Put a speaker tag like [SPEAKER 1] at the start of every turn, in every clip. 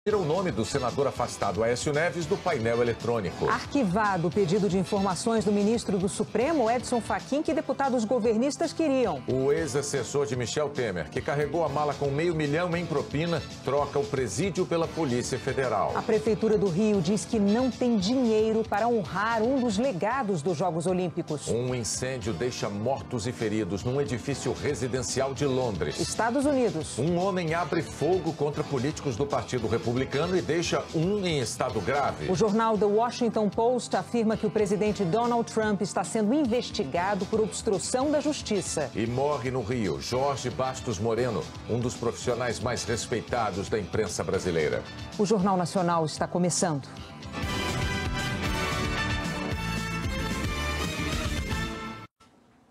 [SPEAKER 1] Tira o nome do senador afastado Aécio Neves do painel eletrônico.
[SPEAKER 2] Arquivado o pedido de informações do ministro do Supremo, Edson Fachin, que deputados governistas queriam.
[SPEAKER 1] O ex-assessor de Michel Temer, que carregou a mala com R$500 mil em propina, troca o presídio pela Polícia Federal.
[SPEAKER 2] A Prefeitura do Rio diz que não tem dinheiro para honrar um dos legados dos Jogos Olímpicos.
[SPEAKER 1] Um incêndio deixa mortos e feridos num edifício residencial de Londres.
[SPEAKER 2] Estados Unidos.
[SPEAKER 1] Um homem abre fogo contra políticos do Partido Republicano e deixa um em estado grave.
[SPEAKER 2] O jornal The Washington Post afirma que o presidente Donald Trump está sendo investigado por obstrução da justiça.
[SPEAKER 1] E morre no Rio Jorge Bastos Moreno, um dos profissionais mais respeitados da imprensa brasileira.
[SPEAKER 2] O Jornal Nacional está começando.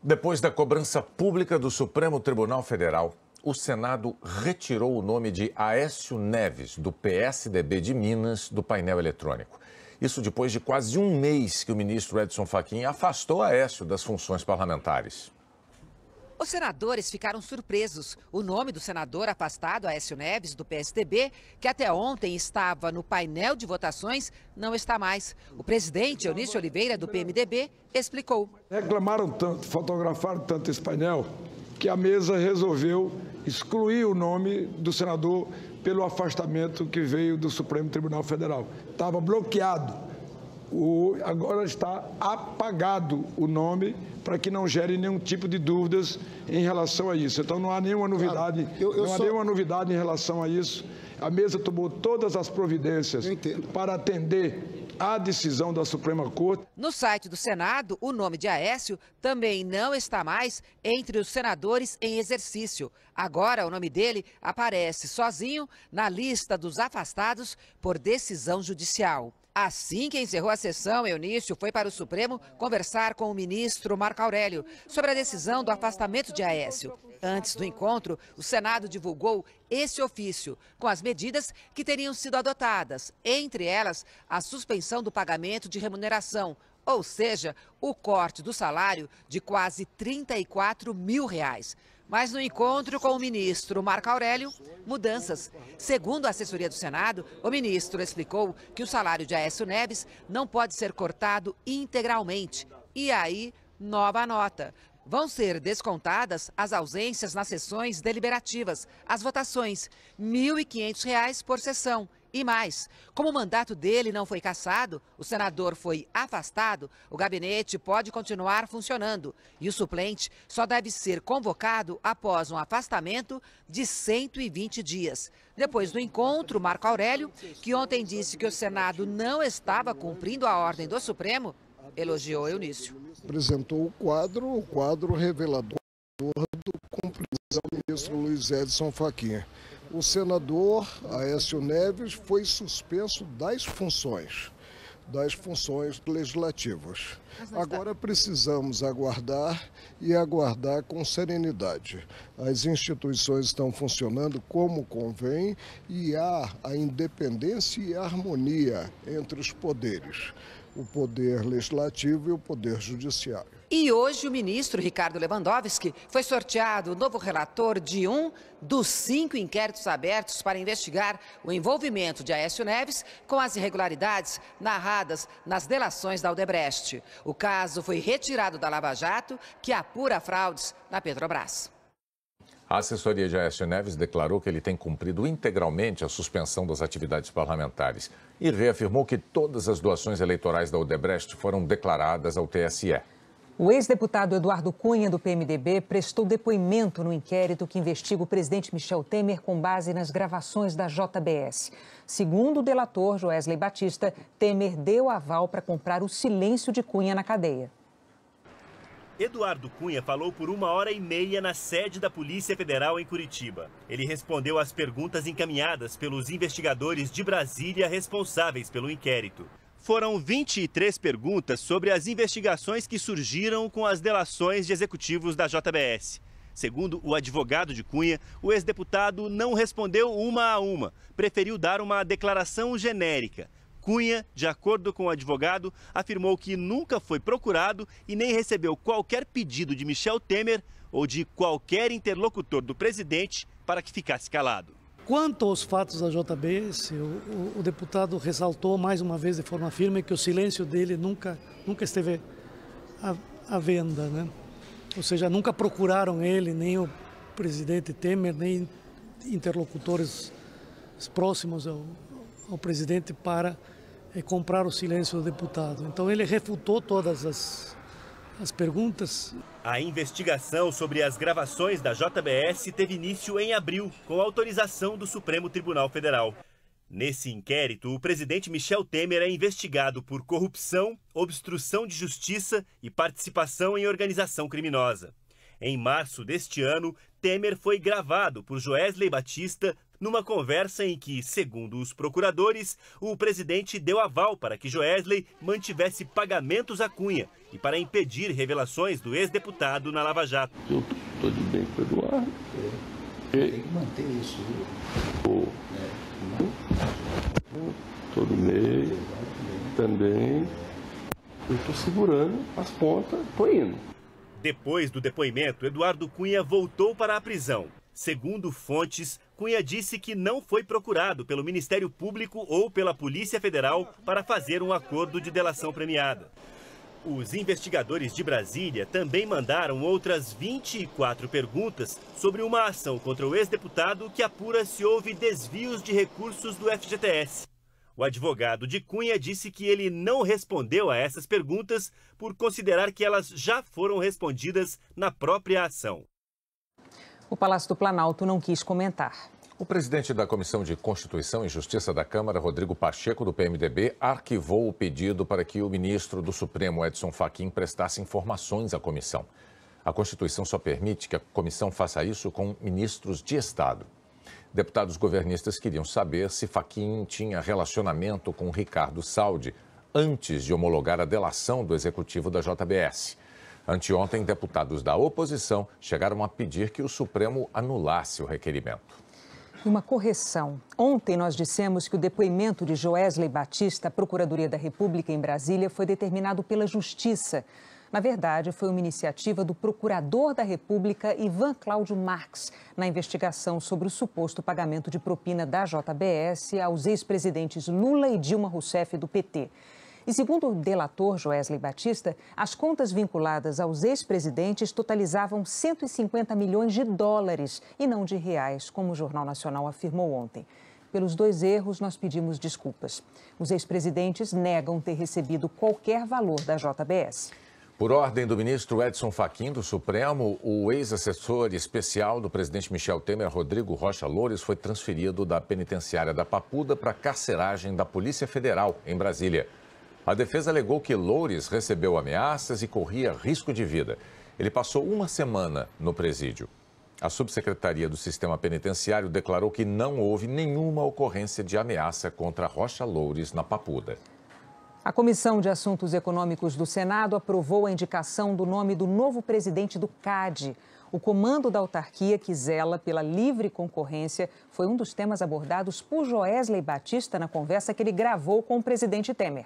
[SPEAKER 1] Depois da cobrança pública do Supremo Tribunal Federal, o Senado retirou o nome de Aécio Neves, do PSDB de Minas, do painel eletrônico. Isso depois de quase um mês que o ministro Edson Fachin afastou Aécio das funções parlamentares.
[SPEAKER 3] Os senadores ficaram surpresos. O nome do senador afastado, Aécio Neves, do PSDB, que até ontem estava no painel de votações, não está mais. O presidente, Eunício Oliveira, do PMDB, explicou.
[SPEAKER 4] Reclamaram tanto, fotografaram tanto esse painel, que a mesa resolveu excluir o nome do senador pelo afastamento que veio do Supremo Tribunal Federal. Estava bloqueado. Agora está apagado o nome para que não gere nenhum tipo de dúvidas em relação a isso. Então não há nenhuma novidade, nenhuma novidade em relação a isso. A mesa tomou todas as providências para atender à decisão da Suprema Corte.
[SPEAKER 3] No site do Senado, o nome de Aécio também não está mais entre os senadores em exercício. Agora, o nome dele aparece sozinho na lista dos afastados por decisão judicial. Assim que encerrou a sessão, Eunício foi para o Supremo conversar com o ministro Marco Aurélio sobre a decisão do afastamento de Aécio. Antes do encontro, o Senado divulgou esse ofício, com as medidas que teriam sido adotadas, entre elas a suspensão do pagamento de remuneração, ou seja, o corte do salário de quase R$34 mil. Mas no encontro com o ministro Marco Aurélio, mudanças. Segundo a assessoria do Senado, o ministro explicou que o salário de Aécio Neves não pode ser cortado integralmente. E aí, nova nota. Vão ser descontadas as ausências nas sessões deliberativas, as votações, R$ 1.500 por sessão. E mais, como o mandato dele não foi cassado, o senador foi afastado, o gabinete pode continuar funcionando. E o suplente só deve ser convocado após um afastamento de 120 dias. Depois do encontro, Marco Aurélio, que ontem disse que o Senado não estava cumprindo a ordem do Supremo, elogiou Eunício.
[SPEAKER 5] Apresentou o quadro revelador do cumprimento do ministro Luiz Edson Fachin. O senador Aécio Neves foi suspenso das funções legislativas. Agora precisamos aguardar com serenidade. As instituições estão funcionando como convém e há a independência e a harmonia entre os poderes, o poder legislativo e o poder judiciário.
[SPEAKER 3] E hoje o ministro Ricardo Lewandowski foi sorteado o novo relator de um dos 5 inquéritos abertos para investigar o envolvimento de Aécio Neves com as irregularidades narradas nas delações da Odebrecht. O caso foi retirado da Lava Jato, que apura fraudes na Petrobras.
[SPEAKER 1] A assessoria de Aécio Neves declarou que ele tem cumprido integralmente a suspensão das atividades parlamentares e reafirmou que todas as doações eleitorais da Odebrecht foram declaradas ao TSE.
[SPEAKER 2] O ex-deputado Eduardo Cunha, do PMDB, prestou depoimento no inquérito que investiga o presidente Michel Temer com base nas gravações da JBS. Segundo o delator Joesley Batista, Temer deu aval para comprar o silêncio de Cunha na cadeia.
[SPEAKER 6] Eduardo Cunha falou por 1h30 na sede da Polícia Federal em Curitiba. Ele respondeu às perguntas encaminhadas pelos investigadores de Brasília responsáveis pelo inquérito. Foram 23 perguntas sobre as investigações que surgiram com as delações de executivos da JBS. Segundo o advogado de Cunha, o ex-deputado não respondeu uma a uma, preferiu dar uma declaração genérica. Cunha, de acordo com o advogado, afirmou que nunca foi procurado e nem recebeu qualquer pedido de Michel Temer ou de qualquer interlocutor do presidente para que ficasse calado.
[SPEAKER 7] Quanto aos fatos da JBS, o deputado ressaltou mais uma vez de forma firme que o silêncio dele nunca esteve à venda, né? Ou seja, nunca procuraram ele, nem o presidente Temer, nem interlocutores próximos ao presidente para comprar o silêncio do deputado. Então ele refutou todas as perguntas.
[SPEAKER 6] A investigação sobre as gravações da JBS teve início em abril, com autorização do Supremo Tribunal Federal. Nesse inquérito, o presidente Michel Temer é investigado por corrupção, obstrução de justiça e participação em organização criminosa. Em março deste ano, Temer foi gravado por Joesley Batista numa conversa em que, segundo os procuradores, o presidente deu aval para que Joesley mantivesse pagamentos à Cunha e para impedir revelações do ex-deputado na Lava Jato.
[SPEAKER 8] Eu estou de bem com o Eduardo.
[SPEAKER 9] Tem que manter isso.
[SPEAKER 8] Todo mês também. Eu estou segurando as pontas, estou indo.
[SPEAKER 6] Depois do depoimento, Eduardo Cunha voltou para a prisão. Segundo fontes, Cunha disse que não foi procurado pelo Ministério Público ou pela Polícia Federal para fazer um acordo de delação premiada. Os investigadores de Brasília também mandaram outras 24 perguntas sobre uma ação contra o ex-deputado que apura se houve desvios de recursos do FGTS. O advogado de Cunha disse que ele não respondeu a essas perguntas por considerar que elas já foram respondidas na própria ação.
[SPEAKER 2] O Palácio do Planalto não quis comentar.
[SPEAKER 1] O presidente da Comissão de Constituição e Justiça da Câmara, Rodrigo Pacheco, do PMDB, arquivou o pedido para que o ministro do Supremo, Edson Fachin, prestasse informações à comissão. A Constituição só permite que a comissão faça isso com ministros de Estado. Deputados governistas queriam saber se Fachin tinha relacionamento com Ricardo Saldi antes de homologar a delação do executivo da JBS. Anteontem, deputados da oposição chegaram a pedir que o Supremo anulasse o requerimento.
[SPEAKER 2] Uma correção. Ontem nós dissemos que o depoimento de Joesley Batista à Procuradoria da República em Brasília foi determinado pela Justiça. Na verdade, foi uma iniciativa do Procurador da República, Ivan Cláudio Marques, na investigação sobre o suposto pagamento de propina da JBS aos ex-presidentes Lula e Dilma Rousseff do PT. E segundo o delator Joesley Batista, as contas vinculadas aos ex-presidentes totalizavam 150 milhões de dólares e não de reais, como o Jornal Nacional afirmou ontem. Pelos dois erros, nós pedimos desculpas. Os ex-presidentes negam ter recebido qualquer valor da JBS.
[SPEAKER 1] Por ordem do ministro Edson Fachin, do Supremo, o ex-assessor especial do presidente Michel Temer, Rodrigo Rocha Loures, foi transferido da penitenciária da Papuda para a carceragem da Polícia Federal, em Brasília. A defesa alegou que Loures recebeu ameaças e corria risco de vida. Ele passou uma semana no presídio. A subsecretaria do Sistema Penitenciário declarou que não houve nenhuma ocorrência de ameaça contra Rocha Loures na Papuda.
[SPEAKER 2] A Comissão de Assuntos Econômicos do Senado aprovou a indicação do nome do novo presidente do CAD. O comando da autarquia, que zela pela livre concorrência, foi um dos temas abordados por Joesley Batista na conversa que ele gravou com o presidente Temer.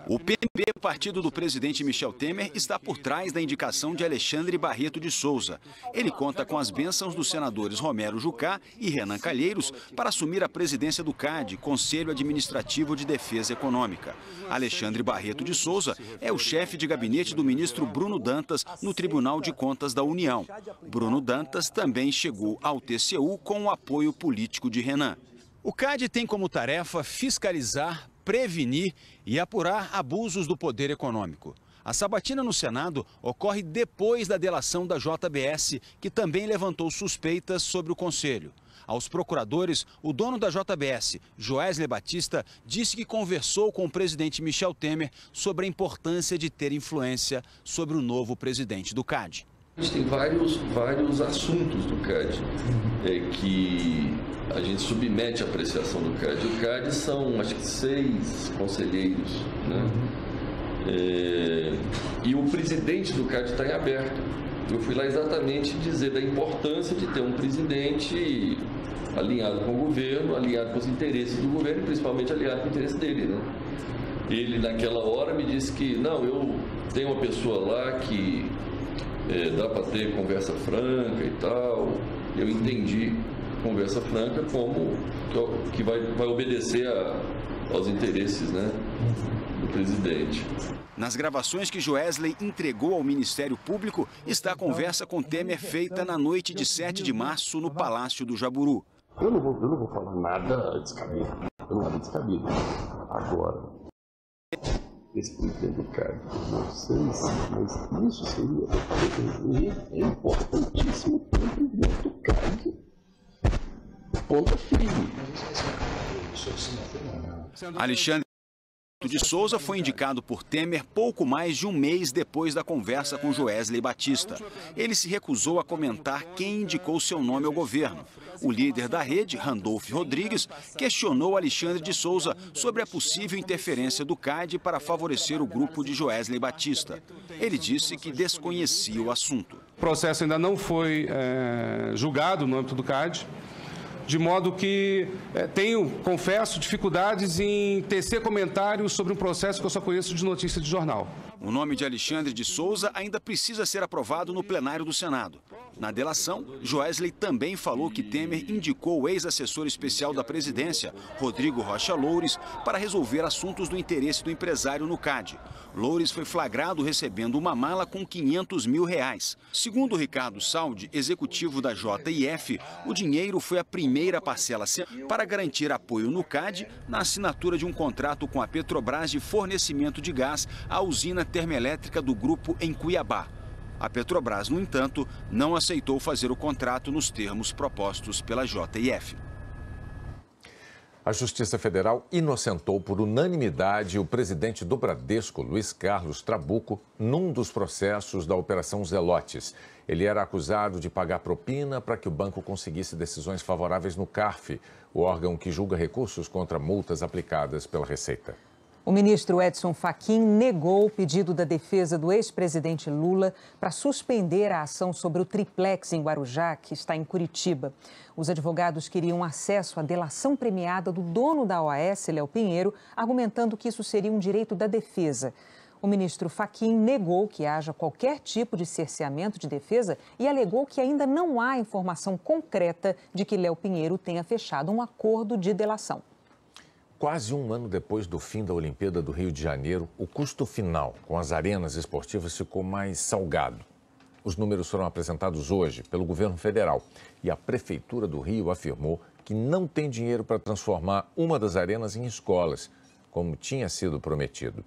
[SPEAKER 10] O PMB, partido do presidente Michel Temer, está por trás da indicação de Alexandre Barreto de Souza. Ele conta com as bênçãos dos senadores Romero Jucá e Renan Calheiros para assumir a presidência do CAD, Conselho Administrativo de Defesa Econômica. Alexandre Barreto de Souza é o chefe de gabinete do ministro Bruno Dantas no Tribunal de Contas da União. Bruno Dantas também chegou ao TCU com o apoio político de Renan. O CAD tem como tarefa fiscalizar, prevenir e apurar abusos do poder econômico. A sabatina no Senado ocorre depois da delação da JBS, que também levantou suspeitas sobre o Conselho. Aos procuradores, o dono da JBS, Joesley Batista, disse que conversou com o presidente Michel Temer sobre a importância de ter influência sobre o novo presidente do CAD.
[SPEAKER 8] A gente tem vários assuntos do CAD que a gente submete à apreciação do CAD. O CAD são, acho que, 6 conselheiros, né? E o presidente do CAD está em aberto. Eu fui lá exatamente dizer da importância de ter um presidente alinhado com o governo, alinhado com os interesses do governo e principalmente alinhado com o interesse dele, né? Ele, naquela hora, me disse que, não, eu tenho uma pessoa lá que dá para ter conversa franca e tal. Eu entendi conversa franca, como que vai obedecer aos interesses, né, do presidente.
[SPEAKER 10] Nas gravações que Joesley entregou ao Ministério Público está a conversa com Temer feita na noite de 7 de março no Palácio do Jaburu.
[SPEAKER 8] Eu não vou falar nada descabido. Agora, esse presidente do CAD, não sei mas isso seria importantíssimo para o presidente do CAD. Ponta firme.
[SPEAKER 10] Alexandre de Souza foi indicado por Temer pouco mais de um mês depois da conversa com Joesley Batista. Ele se recusou a comentar quem indicou seu nome ao governo. O líder da rede, Randolph Rodrigues, questionou Alexandre de Souza sobre a possível interferência do CAD para favorecer o grupo de Joesley Batista. Ele disse que desconhecia o assunto.
[SPEAKER 11] O processo ainda não foi julgado no âmbito do CAD. De modo que tenho, confesso, dificuldades em tecer comentários sobre um processo que eu só conheço de notícia de jornal.
[SPEAKER 10] O nome de Alexandre de Souza ainda precisa ser aprovado no plenário do Senado. Na delação, Joesley também falou que Temer indicou o ex-assessor especial da presidência, Rodrigo Rocha Loures, para resolver assuntos do interesse do empresário no CAD. Loures foi flagrado recebendo uma mala com R$500 mil. Segundo Ricardo Saldi, executivo da JIF, o dinheiro foi a primeira parcela para garantir apoio no CAD na assinatura de um contrato com a Petrobras de fornecimento de gás à usina termoelétrica do grupo em Cuiabá. A Petrobras, no entanto, não aceitou fazer o contrato nos termos propostos pela JIF.
[SPEAKER 1] A Justiça Federal inocentou por unanimidade o presidente do Bradesco, Luiz Carlos Trabuco, num dos processos da Operação Zelotes. Ele era acusado de pagar propina para que o banco conseguisse decisões favoráveis no CARF, o órgão que julga recursos contra multas aplicadas pela Receita.
[SPEAKER 2] O ministro Edson Fachin negou o pedido da defesa do ex-presidente Lula para suspender a ação sobre o triplex em Guarujá, que está em Curitiba. Os advogados queriam acesso à delação premiada do dono da OAS, Léo Pinheiro, argumentando que isso seria um direito da defesa. O ministro Fachin negou que haja qualquer tipo de cerceamento de defesa e alegou que ainda não há informação concreta de que Léo Pinheiro tenha fechado um acordo de delação.
[SPEAKER 1] Quase um ano depois do fim da Olimpíada do Rio de Janeiro, o custo final com as arenas esportivas ficou mais salgado. Os números foram apresentados hoje pelo governo federal e a Prefeitura do Rio afirmou que não tem dinheiro para transformar uma das arenas em escolas, como tinha sido prometido.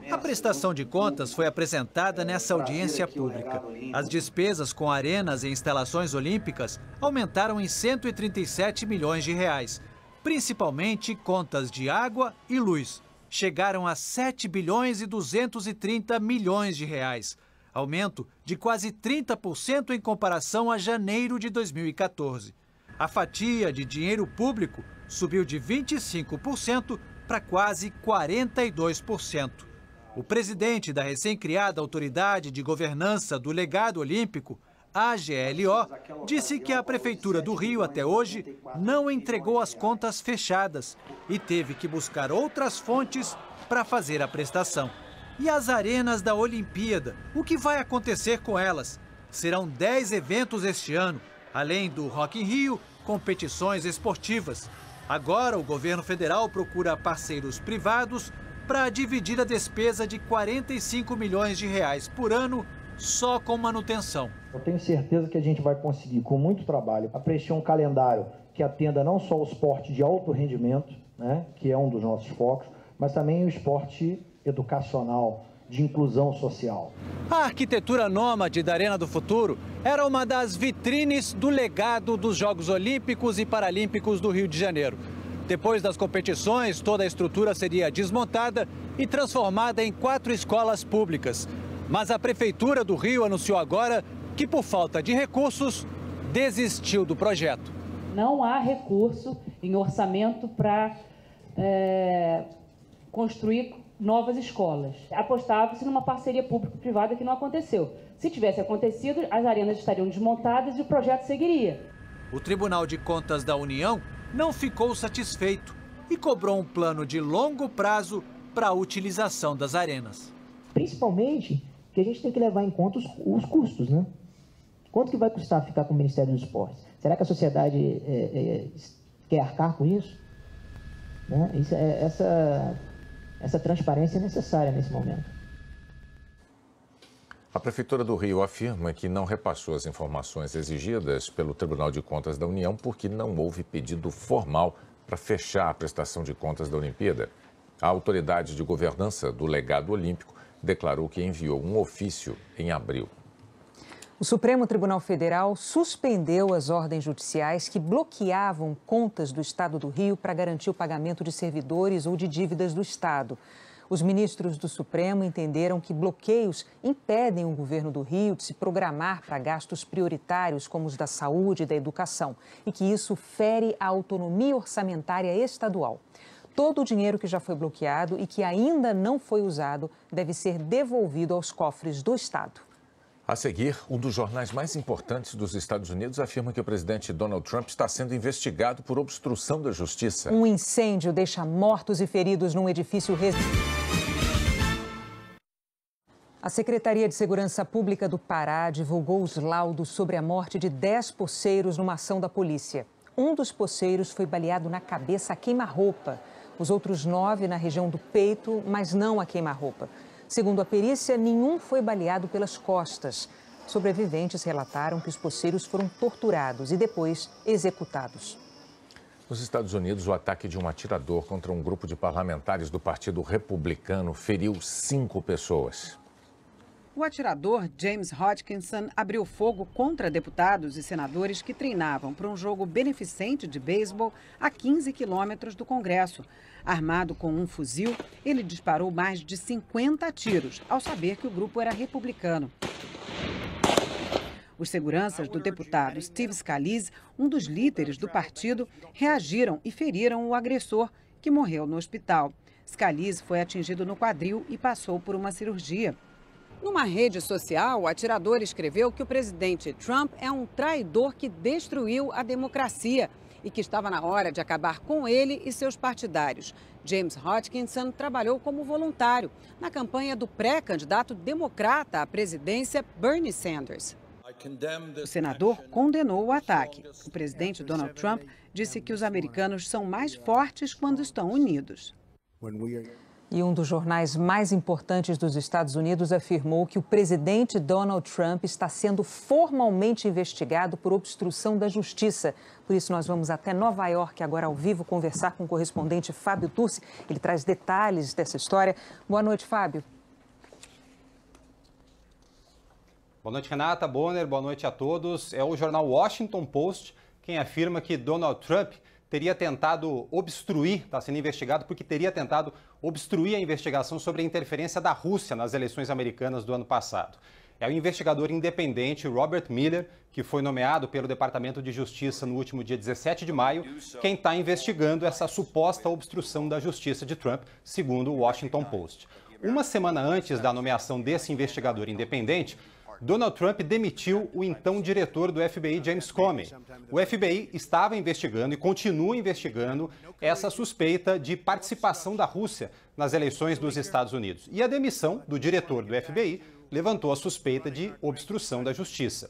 [SPEAKER 12] A prestação de contas foi apresentada nessa audiência pública. As despesas com arenas e instalações olímpicas aumentaram em 137 milhões de reais. Principalmente contas de água e luz. Chegaram a 7 bilhões e 230 milhões de reais. Aumento de quase 30% em comparação a janeiro de 2014. A fatia de dinheiro público subiu de 25% para quase 42%. O presidente da recém-criada Autoridade de Governança do Legado Olímpico, AGLO, disse que a Prefeitura do Rio até hoje não entregou as contas fechadas e teve que buscar outras fontes para fazer a prestação. E as arenas da Olimpíada, o que vai acontecer com elas? Serão 10 eventos este ano, além do Rock in Rio, competições esportivas. Agora o governo federal procura parceiros privados para dividir a despesa de 45 milhões de reais por ano só com manutenção.
[SPEAKER 13] Eu tenho certeza que a gente vai conseguir, com muito trabalho, preencher um calendário que atenda não só o esporte de alto rendimento, né, que é um dos nossos focos, mas também o esporte educacional, de inclusão social.
[SPEAKER 12] A arquitetura nômade da Arena do Futuro era uma das vitrines do legado dos Jogos Olímpicos e Paralímpicos do Rio de Janeiro. Depois das competições, toda a estrutura seria desmontada e transformada em 4 escolas públicas. Mas a Prefeitura do Rio anunciou agora que, por falta de recursos, desistiu do projeto.
[SPEAKER 14] Não há recurso em orçamento para construir novas escolas. Apostava-se numa parceria público-privada que não aconteceu. Se tivesse acontecido, as arenas estariam desmontadas e o projeto seguiria.
[SPEAKER 12] O Tribunal de Contas da União não ficou satisfeito e cobrou um plano de longo prazo para a utilização das arenas.
[SPEAKER 13] Principalmente que a gente tem que levar em conta os custos, né? Quanto que vai custar ficar com o Ministério dos Esportes?
[SPEAKER 15] Será que a sociedade quer arcar com isso? Né? Essa transparência é necessária nesse momento.
[SPEAKER 1] A Prefeitura do Rio afirma que não repassou as informações exigidas pelo Tribunal de Contas da União porque não houve pedido formal para fechar a prestação de contas da Olimpíada. A autoridade de governança do legado olímpico declarou que enviou um ofício em abril.
[SPEAKER 2] O Supremo Tribunal Federal suspendeu as ordens judiciais que bloqueavam contas do Estado do Rio para garantir o pagamento de servidores ou de dívidas do Estado. Os ministros do Supremo entenderam que bloqueios impedem o governo do Rio de se programar para gastos prioritários como os da saúde e da educação e que isso fere a autonomia orçamentária estadual. Todo o dinheiro que já foi bloqueado e que ainda não foi usado deve ser devolvido aos cofres do Estado.
[SPEAKER 1] A seguir, um dos jornais mais importantes dos Estados Unidos afirma que o presidente Donald Trump está sendo investigado por obstrução da justiça.
[SPEAKER 2] Um incêndio deixa mortos e feridos num edifício A Secretaria de Segurança Pública do Pará divulgou os laudos sobre a morte de 10 poceiros numa ação da polícia. Um dos poceiros foi baleado na cabeça a queima-roupa. Os outros 9 na região do peito, mas não a queima-roupa. Segundo a perícia, nenhum foi baleado pelas costas. Sobreviventes relataram que os poceiros foram torturados e depois executados.
[SPEAKER 1] Nos Estados Unidos, o ataque de um atirador contra um grupo de parlamentares do Partido Republicano feriu 5 pessoas.
[SPEAKER 16] O atirador James Hodgkinson abriu fogo contra deputados e senadores que treinavam para um jogo beneficente de beisebol a 15 quilômetros do Congresso. Armado com um fuzil, ele disparou mais de 50 tiros, ao saber que o grupo era republicano. Os seguranças do deputado Steve Scalise, um dos líderes do partido, reagiram e feriram o agressor, que morreu no hospital. Scalise foi atingido no quadril e passou por uma cirurgia. Numa rede social, o atirador escreveu que o presidente Trump é um traidor que destruiu a democracia e que estava na hora de acabar com ele e seus partidários. James Hodgkinson trabalhou como voluntário na campanha do pré-candidato democrata à presidência, Bernie Sanders. O senador condenou o ataque. O presidente Donald Trump disse que os americanos são mais fortes quando estão unidos.
[SPEAKER 2] E um dos jornais mais importantes dos Estados Unidos afirmou que o presidente Donald Trump está sendo formalmente investigado por obstrução da justiça. Por isso, nós vamos até Nova York agora ao vivo conversar com o correspondente Fábio Turci. Ele traz detalhes dessa história. Boa noite, Fábio.
[SPEAKER 17] Boa noite, Renata, Bonner, boa noite a todos. É o jornal Washington Post quem afirma que Donald Trump teria tentado obstruir, está sendo investigado porque teria tentado obstruir a investigação sobre a interferência da Rússia nas eleições americanas do ano passado. É o investigador independente Robert Mueller, que foi nomeado pelo Departamento de Justiça no último dia 17 de maio, quem está investigando essa suposta obstrução da justiça de Trump, segundo o Washington Post. Uma semana antes da nomeação desse investigador independente, Donald Trump demitiu o então diretor do FBI, James Comey. O FBI estava investigando e continua investigando essa suspeita de participação da Rússia nas eleições dos Estados Unidos. E a demissão do diretor do FBI levantou a suspeita de obstrução da justiça.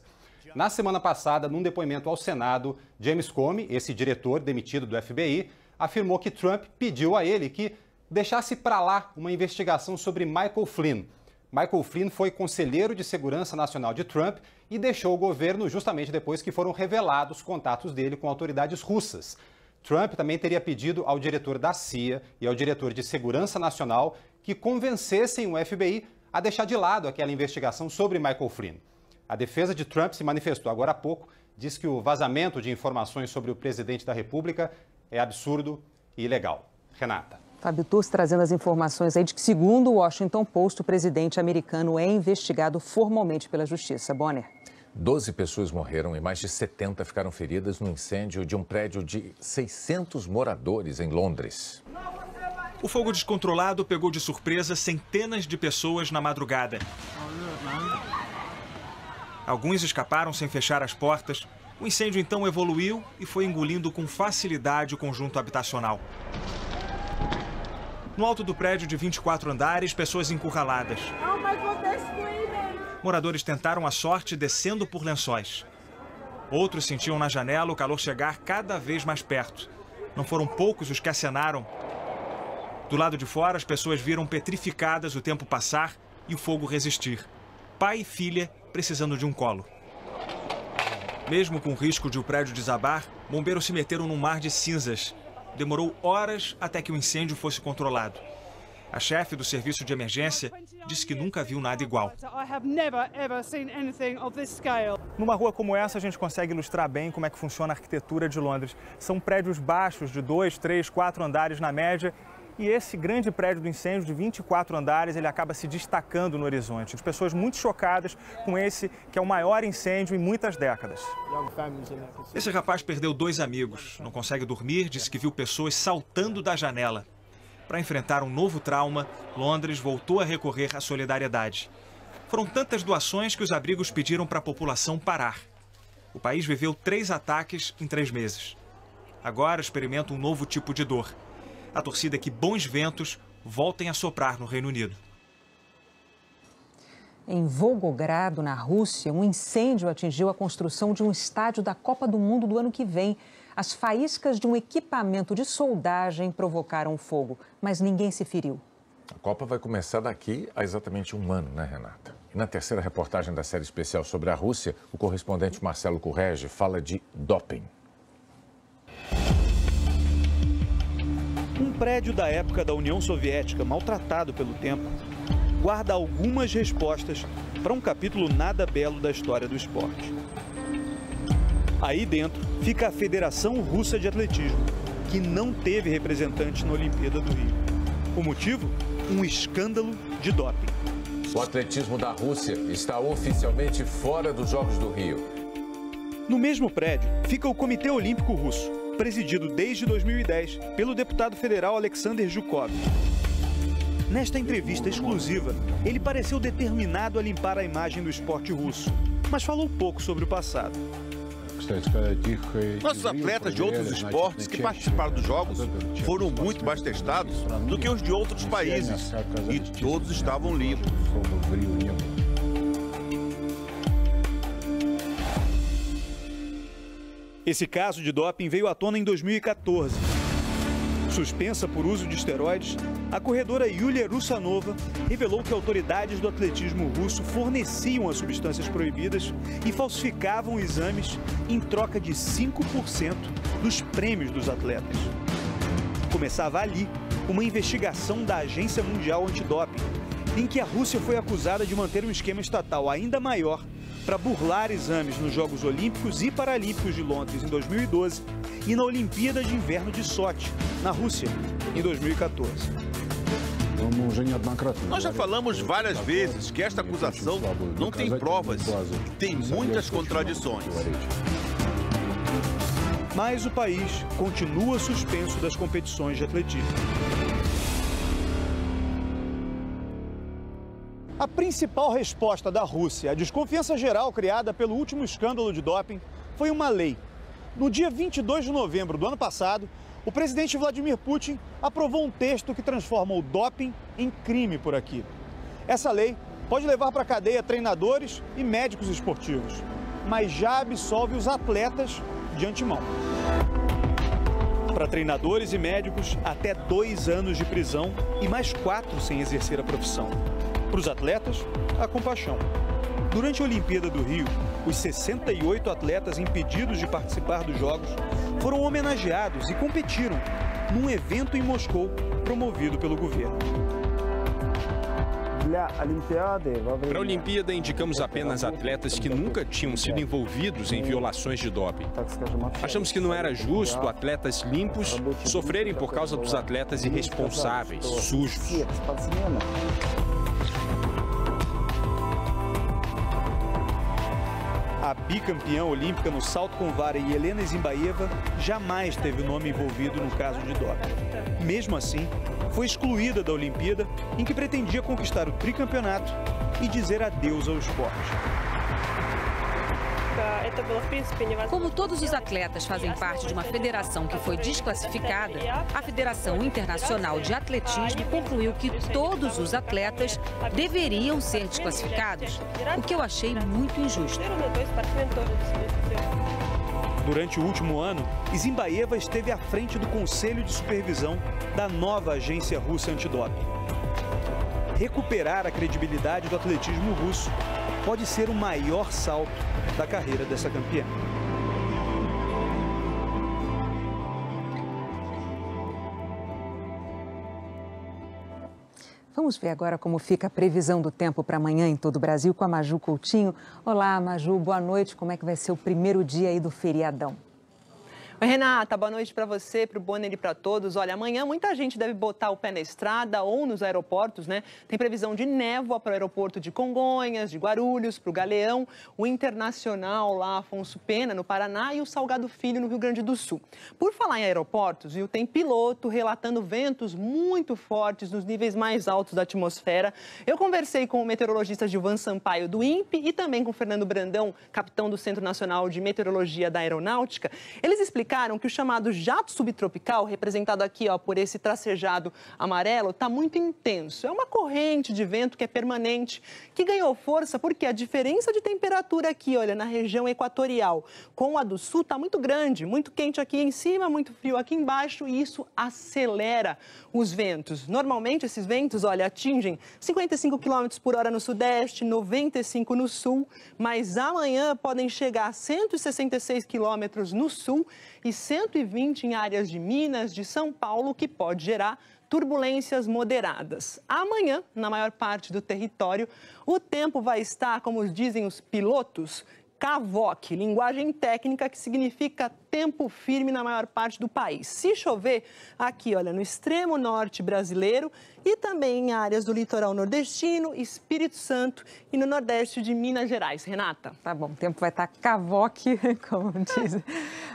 [SPEAKER 17] Na semana passada, num depoimento ao Senado, James Comey, esse diretor demitido do FBI, afirmou que Trump pediu a ele que deixasse para lá uma investigação sobre Michael Flynn. Michael Flynn foi conselheiro de segurança nacional de Trump e deixou o governo justamente depois que foram revelados contatos dele com autoridades russas. Trump também teria pedido ao diretor da CIA e ao diretor de segurança nacional que convencessem o FBI a deixar de lado aquela investigação sobre Michael Flynn. A defesa de Trump se manifestou agora há pouco, diz que o vazamento de informações sobre o presidente da República é absurdo e ilegal. Renata.
[SPEAKER 2] Fábio Turci trazendo as informações aí de que, segundo o Washington Post, o presidente americano é investigado formalmente pela Justiça. Bonner.
[SPEAKER 1] 12 pessoas morreram e mais de 70 ficaram feridas no incêndio de um prédio de 600 moradores em Londres.
[SPEAKER 18] O fogo descontrolado pegou de surpresa centenas de pessoas na madrugada. Alguns escaparam sem fechar as portas. O incêndio então evoluiu e foi engolindo com facilidade o conjunto habitacional. No alto do prédio de 24 andares, pessoas encurraladas. Moradores tentaram a sorte descendo por lençóis. Outros sentiam na janela o calor chegar cada vez mais perto. Não foram poucos os que acenaram. Do lado de fora, as pessoas viram petrificadas o tempo passar e o fogo resistir. Pai e filha precisando de um colo. Mesmo com o risco de o prédio desabar, bombeiros se meteram num mar de cinzas. Demorou horas até que o incêndio fosse controlado. A chefe do serviço de emergência disse que nunca viu nada igual.
[SPEAKER 19] Numa rua como essa, a gente consegue ilustrar bem como é que funciona a arquitetura de Londres. São prédios baixos, de 2, 3, 4 andares na média. E esse grande prédio do incêndio, de 24 andares, ele acaba se destacando no horizonte. As pessoas muito chocadas com esse, que é o maior incêndio em muitas décadas.
[SPEAKER 18] Esse rapaz perdeu 2 amigos. Não consegue dormir, disse que viu pessoas saltando da janela. Para enfrentar um novo trauma, Londres voltou a recorrer à solidariedade. Foram tantas doações que os abrigos pediram para a população parar. O país viveu 3 ataques em 3 meses. Agora experimenta um novo tipo de dor. A torcida é que bons ventos voltem a soprar no Reino Unido.
[SPEAKER 2] Em Volgogrado, na Rússia, um incêndio atingiu a construção de um estádio da Copa do Mundo do ano que vem. As faíscas de um equipamento de soldagem provocaram o fogo, mas ninguém se feriu.
[SPEAKER 1] A Copa vai começar daqui a exatamente um ano, né, Renata? E na terceira reportagem da série especial sobre a Rússia, o correspondente Marcelo Correge fala de doping.
[SPEAKER 20] Um prédio da época da União Soviética, maltratado pelo tempo, guarda algumas respostas para um capítulo nada belo da história do esporte. Aí dentro fica a Federação Russa de Atletismo, que não teve representante na Olimpíada do Rio. O motivo? Um escândalo de doping.
[SPEAKER 1] O atletismo da Rússia está oficialmente fora dos Jogos do Rio.
[SPEAKER 20] No mesmo prédio fica o Comitê Olímpico Russo, presidido desde 2010 pelo deputado federal Alexander Zhukov. Nesta entrevista exclusiva, ele pareceu determinado a limpar a imagem do esporte russo, mas falou pouco sobre o passado.
[SPEAKER 21] Nossos atletas de outros esportes que participaram dos Jogos foram muito mais testados do que os de outros países e todos estavam limpos.
[SPEAKER 20] Esse caso de doping veio à tona em 2014. Suspensa por uso de esteroides, a corredora Yulia Rusanova revelou que autoridades do atletismo russo forneciam as substâncias proibidas e falsificavam exames em troca de 5% dos prêmios dos atletas. Começava ali uma investigação da Agência Mundial Antidoping, em que a Rússia foi acusada de manter um esquema estatal ainda maior para burlar exames nos Jogos Olímpicos e Paralímpicos de Londres em 2012 e na Olimpíada de Inverno de Sochi, na Rússia, em 2014.
[SPEAKER 21] Nós já falamos várias vezes que esta acusação não tem provas, tem muitas contradições.
[SPEAKER 20] Mas o país continua suspenso das competições de atletismo. A principal resposta da Rússia à desconfiança geral criada pelo último escândalo de doping foi uma lei. No dia 22 de novembro do ano passado, o presidente Vladimir Putin aprovou um texto que transforma o doping em crime por aqui. Essa lei pode levar para a cadeia treinadores e médicos esportivos, mas já absolve os atletas de antemão. Para treinadores e médicos, até 2 anos de prisão e mais 4 sem exercer a profissão. Para os atletas, a compaixão. Durante a Olimpíada do Rio, os 68 atletas impedidos de participar dos Jogos foram homenageados e competiram num evento em Moscou promovido pelo governo.
[SPEAKER 22] Para a Olimpíada, indicamos apenas atletas que nunca tinham sido envolvidos em violações de doping. Achamos que não era justo atletas limpos sofrerem por causa dos atletas irresponsáveis, sujos.
[SPEAKER 20] A bicampeã olímpica no salto com vara Yelena Zimbaeva jamais teve o nome envolvido no caso de doping. Mesmo assim, foi excluída da Olimpíada, em que pretendia conquistar o tricampeonato e dizer adeus ao esporte.
[SPEAKER 23] Como todos os atletas fazem parte de uma federação que foi desclassificada, a Federação Internacional de Atletismo concluiu que todos os atletas deveriam ser desclassificados, o que eu achei muito injusto.
[SPEAKER 20] Durante o último ano, Izimbaeva esteve à frente do Conselho de Supervisão da nova agência russa antidoping. Recuperar a credibilidade do atletismo russo pode ser o maior salto da carreira dessa campeã.
[SPEAKER 2] Vamos ver agora como fica a previsão do tempo para amanhã em todo o Brasil com a Maju Coutinho. Olá, Maju, boa noite. Como é que vai ser o primeiro dia aí do feriadão?
[SPEAKER 3] Oi, Renata, boa noite para você, para o Bonner e para todos. Olha, amanhã muita gente deve botar o pé na estrada ou nos aeroportos, né? Tem previsão de névoa para o aeroporto de Congonhas, de Guarulhos, para o Galeão, o Internacional lá, Afonso Pena, no Paraná, e o Salgado Filho, no Rio Grande do Sul. Por falar em aeroportos, viu, tem piloto relatando ventos muito fortes nos níveis mais altos da atmosfera. Eu conversei com o meteorologista Gilvan Sampaio, do INPE, e também com o Fernando Brandão, capitão do Centro Nacional de Meteorologia da Aeronáutica. Eles explicaram que o chamado jato subtropical, representado aqui por esse tracejado amarelo, está muito intenso. É uma corrente de vento que é permanente, que ganhou força porque a diferença de temperatura aqui, olha, na região equatorial com a do sul está muito grande, muito quente aqui em cima, muito frio aqui embaixo, e isso acelera os ventos. Normalmente esses ventos, olha, atingem 55 km por hora no sudeste, 95 no sul, mas amanhã podem chegar a 166 km no sul e 120 em áreas de Minas, de São Paulo, que pode gerar turbulências moderadas. Amanhã, na maior parte do território, o tempo vai estar, como dizem os pilotos, CAVOC, linguagem técnica que significa tempo firme na maior parte do país. Se chover aqui, olha, no extremo norte brasileiro e também em áreas do litoral nordestino, Espírito Santo e no nordeste de Minas Gerais. Renata?
[SPEAKER 2] Tá bom, o tempo vai estar CAVOC, como dizem.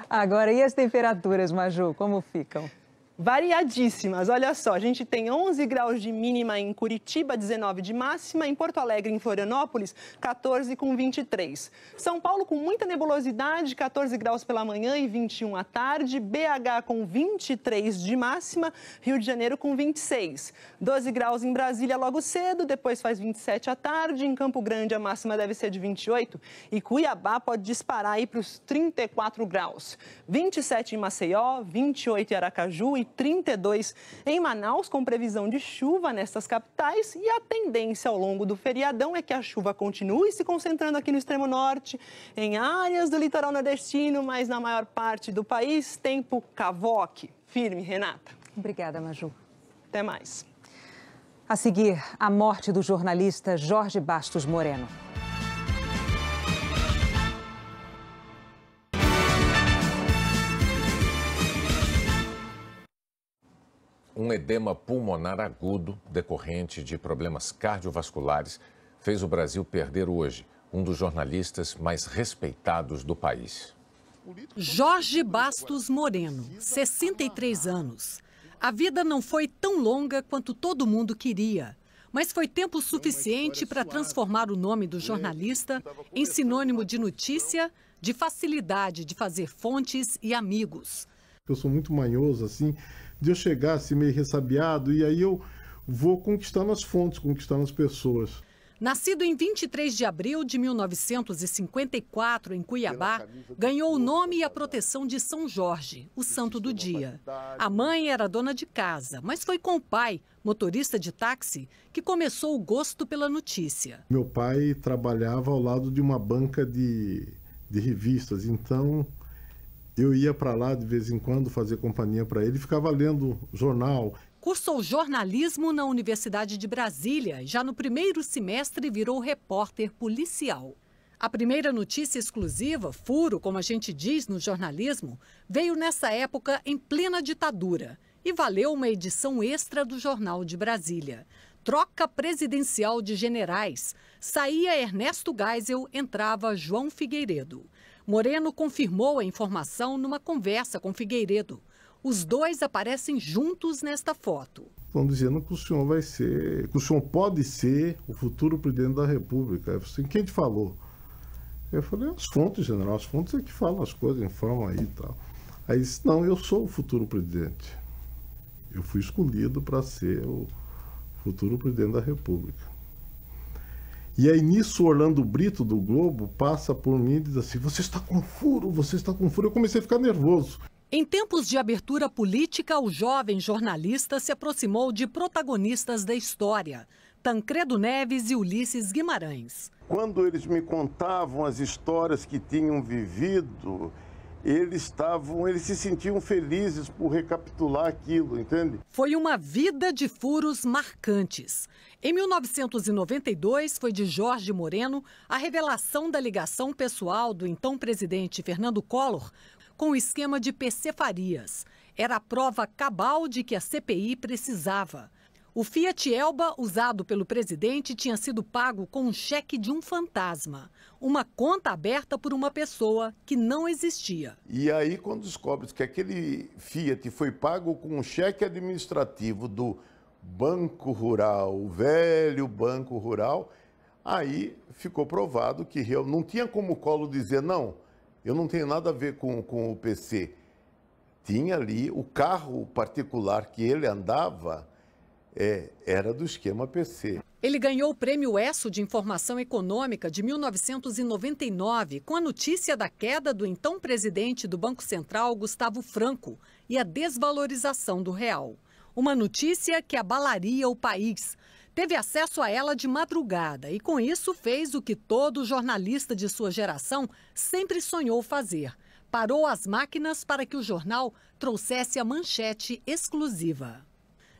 [SPEAKER 2] Agora, e as temperaturas, Maju, como ficam?
[SPEAKER 3] Variadíssimas, olha só, a gente tem 11 graus de mínima em Curitiba, 19 de máxima, em Porto Alegre, em Florianópolis, 14 com 23. São Paulo com muita nebulosidade, 14 graus pela manhã e 21 à tarde, BH com 23 de máxima, Rio de Janeiro com 26. 12 graus em Brasília logo cedo, depois faz 27 à tarde, em Campo Grande a máxima deve ser de 28 e Cuiabá pode disparar aí para os 34 graus. 27 em Maceió, 28 em Aracaju e 32 em Manaus, com previsão de chuva nestas capitais, e a tendência ao longo do feriadão é que a chuva continue se concentrando aqui no extremo norte, em áreas do litoral nordestino, mas na maior parte do país, tempo CAVOC. Firme, Renata.
[SPEAKER 2] Obrigada, Maju.
[SPEAKER 3] Até mais.
[SPEAKER 2] A seguir, a morte do jornalista Jorge Bastos Moreno.
[SPEAKER 1] Um edema pulmonar agudo, decorrente de problemas cardiovasculares, fez o Brasil perder hoje um dos jornalistas mais respeitados do país.
[SPEAKER 4] Jorge Bastos Moreno, 63 anos. A vida não foi tão longa quanto todo mundo queria, mas foi tempo suficiente para transformar o nome do jornalista em sinônimo de notícia, de facilidade de fazer fontes e amigos.
[SPEAKER 5] Eu sou muito manhoso, assim, de eu chegar assim meio ressabiado, e aí eu vou conquistando as fontes, conquistando as pessoas.
[SPEAKER 4] Nascido em 23 de abril de 1954, em Cuiabá, ganhou o nome e a proteção de São Jorge, o santo do dia. A mãe era dona de casa, mas foi com o pai, motorista de táxi, que começou o gosto pela notícia.
[SPEAKER 5] Meu pai trabalhava ao lado de uma banca de revistas, então eu ia para lá de vez em quando fazer companhia para ele, ficava lendo jornal.
[SPEAKER 4] Cursou jornalismo na Universidade de Brasília e já no primeiro semestre virou repórter policial. A primeira notícia exclusiva, furo, como a gente diz no jornalismo, veio nessa época em plena ditadura e valeu uma edição extra do Jornal de Brasília. Troca presidencial de generais. Saía Ernesto Geisel, entrava João Figueiredo. Moreno confirmou a informação numa conversa com Figueiredo. Os dois aparecem juntos nesta foto.
[SPEAKER 5] Estão dizendo que o senhor vai ser, que o senhor pode ser o futuro presidente da República. Assim, quem te falou? Eu falei, as fontes, general, as fontes é que falam as coisas, informam aí e tal. Aí disse, não, eu sou o futuro presidente. Eu fui escolhido para ser o futuro presidente da República. E aí nisso o Orlando Brito do Globo passa por mim e diz assim, você está com furo, você está com furo. Eu comecei a ficar nervoso.
[SPEAKER 4] Em tempos de abertura política, o jovem jornalista se aproximou de protagonistas da história, Tancredo Neves e Ulisses Guimarães.
[SPEAKER 5] Quando eles me contavam as histórias que tinham vivido, eles se sentiam felizes por recapitular aquilo, entende?
[SPEAKER 4] Foi uma vida de furos marcantes. Em 1992, foi de Jorge Moreno a revelação da ligação pessoal do então presidente Fernando Collor com o esquema de PC Farias. Era a prova cabal de que a CPI precisava. O Fiat Elba, usado pelo presidente, tinha sido pago com um cheque de um fantasma. Uma conta aberta por uma pessoa que não existia.
[SPEAKER 5] E aí, quando descobre que aquele Fiat foi pago com um cheque administrativo do Banco Rural, o velho Banco Rural, aí ficou provado que não tinha como o Collor dizer, não, eu não tenho nada a ver com o PC. Tinha ali o carro particular que ele andava, era do esquema PC.
[SPEAKER 4] Ele ganhou o Prêmio ESSO de Informação Econômica de 1999, com a notícia da queda do então presidente do Banco Central, Gustavo Franco, e a desvalorização do real. Uma notícia que abalaria o país. Teve acesso a ela de madrugada e, com isso, fez o que todo jornalista de sua geração sempre sonhou fazer. Parou as máquinas para que o jornal trouxesse a manchete exclusiva.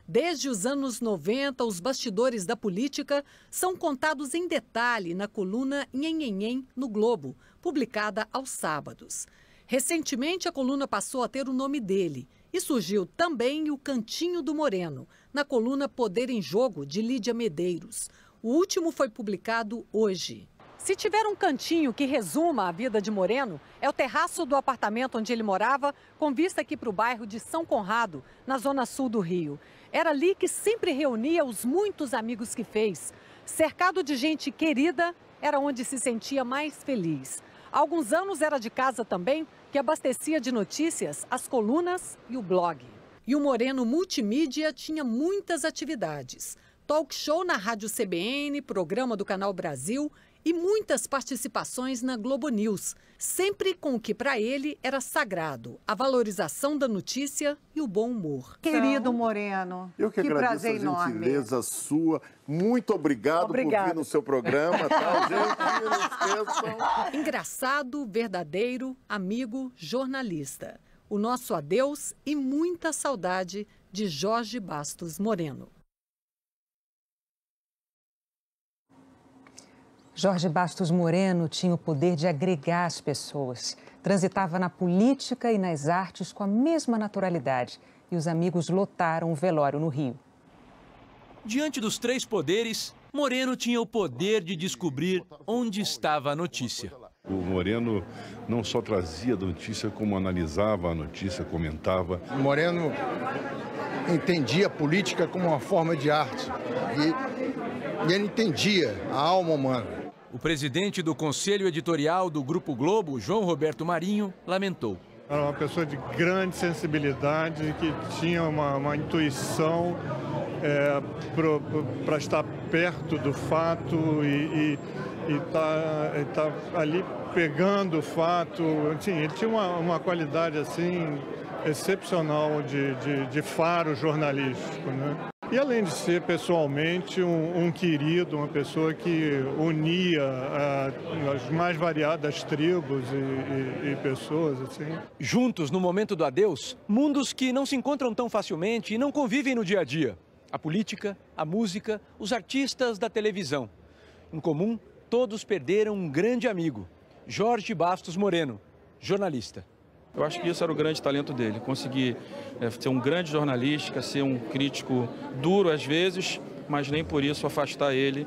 [SPEAKER 4] Desde os anos 90, os bastidores da política são contados em detalhe na coluna Nhenhenhen no Globo, publicada aos sábados. Recentemente, a coluna passou a ter o nome dele e surgiu também o Cantinho do Moreno, na coluna Poder em Jogo, de Lídia Medeiros. O último foi publicado hoje. Se tiver um cantinho que resuma a vida de Moreno, é o terraço do apartamento onde ele morava, com vista aqui para o bairro de São Conrado, na zona sul do Rio. Era ali que sempre reunia os muitos amigos que fez. Cercado de gente querida, era onde se sentia mais feliz. Há alguns anos era de casa também, que abastecia de notícias as colunas e o blog. E o Moreno Multimídia tinha muitas atividades. Talk show na Rádio CBN, programa do Canal Brasil e muitas participações na Globo News, sempre com o que para ele era sagrado, a valorização da notícia e o bom humor.
[SPEAKER 6] Querido Moreno,
[SPEAKER 5] eu que agradeço
[SPEAKER 6] prazer
[SPEAKER 5] a gentileza sua. Muito obrigado por vir no seu programa, tá, gente? Não esqueçam.
[SPEAKER 4] Engraçado, verdadeiro, amigo, jornalista. O nosso adeus e muita saudade de Jorge Bastos Moreno.
[SPEAKER 2] Jorge Bastos Moreno tinha o poder de agregar as pessoas. Transitava na política e nas artes com a mesma naturalidade. E os amigos lotaram o velório no Rio.
[SPEAKER 7] Diante dos três poderes, Moreno tinha o poder de descobrir onde estava a notícia.
[SPEAKER 9] O Moreno não só trazia a notícia, como analisava a notícia, comentava.
[SPEAKER 24] O Moreno entendia a política como uma forma de arte. E ele entendia a alma humana.
[SPEAKER 7] O presidente do Conselho Editorial do Grupo Globo, João Roberto Marinho, lamentou.
[SPEAKER 25] Era uma pessoa de grande sensibilidade, que tinha uma intuição para estar perto do fato e tá ali pegando o fato. Assim, ele tinha uma qualidade assim excepcional de faro jornalístico, né? E além de ser pessoalmente um querido, uma pessoa que unia as mais variadas tribos e pessoas, assim.
[SPEAKER 7] Juntos, no momento do adeus, mundos que não se encontram tão facilmente e não convivem no dia a dia. A política, a música, os artistas da televisão. Em comum, todos perderam um grande amigo, Jorge Bastos Moreno, jornalista.
[SPEAKER 26] Eu acho que isso era o grande talento dele, conseguir ser um grande jornalista, ser um crítico duro às vezes, mas nem por isso afastar ele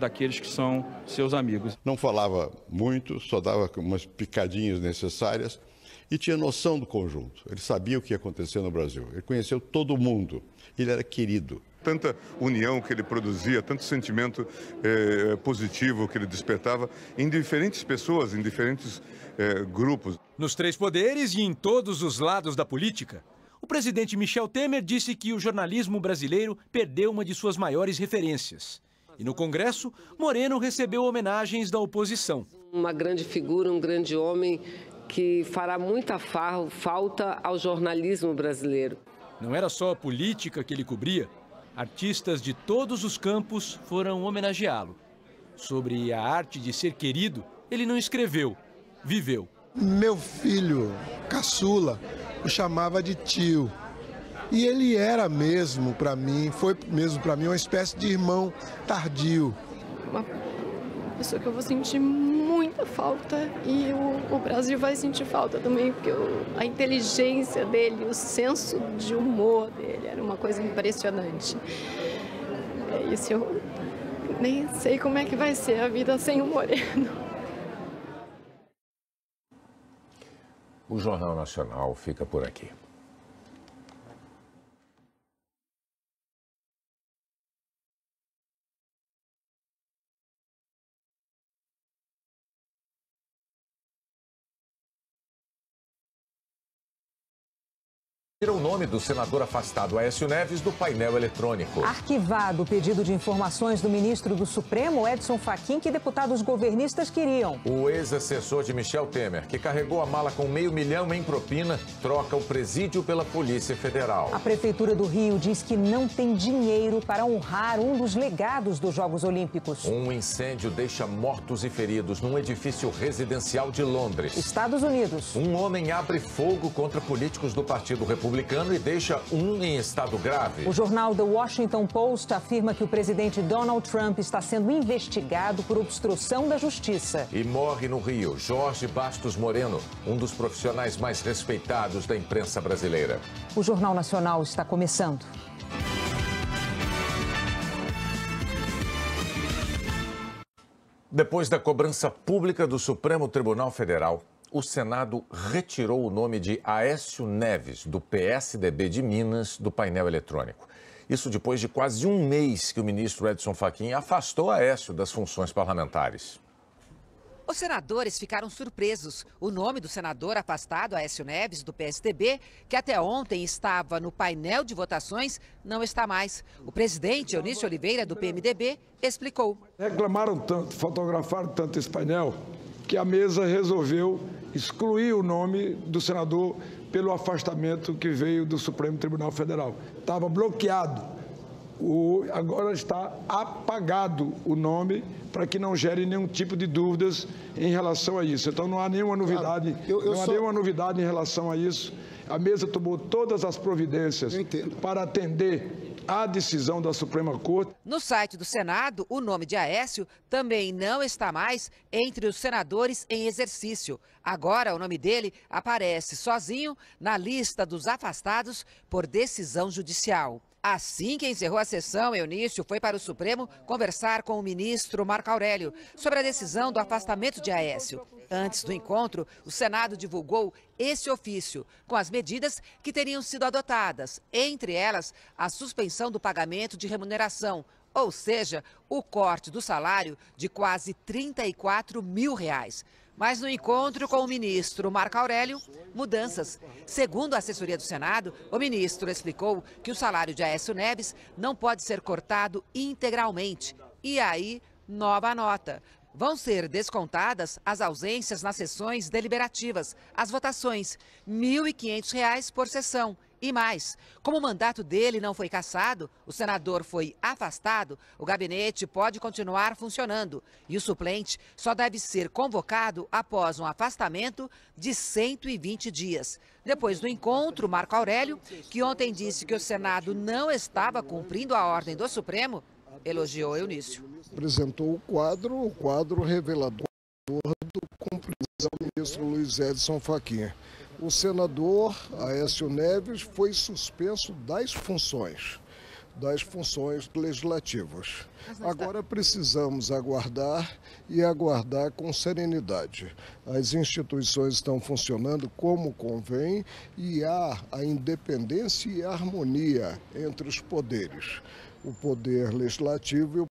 [SPEAKER 26] daqueles que são seus amigos.
[SPEAKER 9] Não falava muito, só dava umas picadinhas necessárias e tinha noção do conjunto. Ele sabia o que ia acontecer no Brasil, ele conheceu todo mundo, ele era querido.
[SPEAKER 27] Tanta união que ele produzia, tanto sentimento positivo que ele despertava em diferentes pessoas, em diferentes grupos.
[SPEAKER 7] Nos três poderes e em todos os lados da política, o presidente Michel Temer disse que o jornalismo brasileiro perdeu uma de suas maiores referências. E no Congresso, Moreno recebeu homenagens da oposição.
[SPEAKER 6] Uma grande figura, um grande homem que fará muita falta ao jornalismo brasileiro.
[SPEAKER 7] Não era só a política que ele cobria. Artistas de todos os campos foram homenageá-lo. Sobre a arte de ser querido, ele não escreveu, viveu.
[SPEAKER 8] Meu filho, caçula, o chamava de tio. E ele era mesmo para mim, foi mesmo para mim uma espécie de irmão tardio.
[SPEAKER 10] Uma pessoa que eu vou sentir muita falta e o Brasil vai sentir falta também, porque a inteligência dele, o senso de humor dele era uma coisa impressionante. É isso, eu nem sei como é que vai ser a vida sem o Moreno.
[SPEAKER 1] O Jornal Nacional fica por aqui. Tira o nome do senador afastado Aécio Neves do painel eletrônico.
[SPEAKER 2] Arquivado o pedido de informações do ministro do Supremo, Edson Fachin, que deputados governistas queriam.
[SPEAKER 1] O ex-assessor de Michel Temer, que carregou a mala com R$500 mil em propina, troca o presídio pela Polícia Federal.
[SPEAKER 2] A Prefeitura do Rio diz que não tem dinheiro para honrar um dos legados dos Jogos Olímpicos.
[SPEAKER 1] Um incêndio deixa mortos e feridos num edifício residencial de Londres.
[SPEAKER 2] Estados Unidos.
[SPEAKER 1] Um homem abre fogo contra políticos do Partido Republicano e deixa um em estado grave.
[SPEAKER 2] O jornal The Washington Post afirma que o presidente Donald Trump está sendo investigado por obstrução da justiça.
[SPEAKER 1] E morre no Rio Jorge Bastos Moreno, um dos profissionais mais respeitados da imprensa brasileira.
[SPEAKER 2] O Jornal Nacional está começando.
[SPEAKER 1] Depois da cobrança pública do Supremo Tribunal Federal, o Senado retirou o nome de Aécio Neves, do PSDB de Minas, do painel eletrônico. Isso depois de quase um mês que o ministro Edson Fachin afastou Aécio das funções parlamentares.
[SPEAKER 23] Os senadores ficaram surpresos. O nome do senador afastado, Aécio Neves, do PSDB, que até ontem estava no painel de votações, não está mais. O presidente Eunício Oliveira, do PMDB, explicou.
[SPEAKER 11] Reclamaram tanto, fotografaram tanto esse painel, que a mesa resolveu excluir o nome do senador pelo afastamento que veio do Supremo Tribunal Federal. Estava bloqueado. Agora está apagado o nome para que não gere nenhum tipo de dúvidas em relação a isso. Então não há nenhuma novidade, nenhuma novidade em relação a isso. A mesa tomou todas as providências para atender à decisão da Suprema Corte.
[SPEAKER 23] No site do Senado, o nome de Aécio também não está mais entre os senadores em exercício. Agora, o nome dele aparece sozinho na lista dos afastados por decisão judicial. Assim que encerrou a sessão, Eunício foi para o Supremo conversar com o ministro Marco Aurélio sobre a decisão do afastamento de Aécio. Antes do encontro, o Senado divulgou esse ofício, com as medidas que teriam sido adotadas, entre elas a suspensão do pagamento de remuneração, ou seja, o corte do salário de quase R$34 mil. Mas no encontro com o ministro Marco Aurélio, mudanças. Segundo a assessoria do Senado, o ministro explicou que o salário de Aécio Neves não pode ser cortado integralmente. E aí, nova nota. Vão ser descontadas as ausências nas sessões deliberativas, as votações, R$ 1.500 por sessão. E mais, como o mandato dele não foi cassado, o senador foi afastado, o gabinete pode continuar funcionando. E o suplente só deve ser convocado após um afastamento de 120 dias. Depois do encontro, Marco Aurélio, que ontem disse que o Senado não estava cumprindo a ordem do Supremo, elogiou Eunício.
[SPEAKER 8] Apresentou o quadro revelador do cumprimento do ministro Luiz Edson Fachin. O senador Aécio Neves foi suspenso das funções legislativas. Agora precisamos aguardar com serenidade. As instituições estão funcionando como convém e há a independência e a harmonia entre os poderes, o poder legislativo e o